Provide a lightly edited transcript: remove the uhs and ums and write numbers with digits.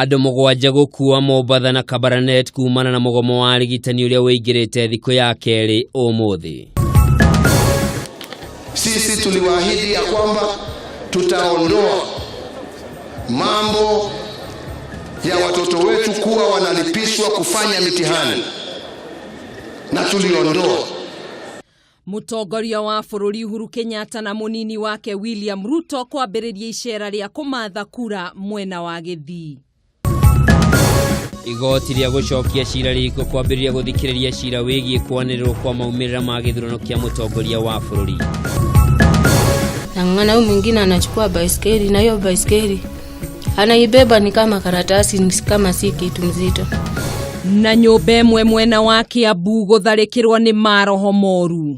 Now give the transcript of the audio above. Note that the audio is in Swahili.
Andũ mũgwanja gũkua Mombatha na Kabarnet kumana na mũgomo wa arigitani ũrĩa wĩingĩrĩte thikũ ya kerĩ ũmũthĩ. Sisi tuliwaahidi ya kwamba tutaondoa mambo ya watoto wetu kuwa wanalipishwa kufanya mitihani, na tuliondoa. Mũtongoria wa bũrũri Uhuru Kenyatta na mũnini wake William Ruto kwambĩrĩria icera rĩa kũmatha kura mwena wa Gĩthii. Igoti rĩa gũcokia cira rĩko kwambĩrĩria gũthikĩrĩria cira wĩgiĩ kwanĩrĩrwo kwa maumĩrĩra ma gĩthurano kĩa mũtongoria wa bũrũri. Na huyu mwingine anachukua baiskeli, na hiyo baiskeli anaibeba ni kama karatasi, kama si kitu mzito. Na nyũmba ĩmwe mwena wa Kiambu gũtharĩkĩrwo nĩ maroho moru.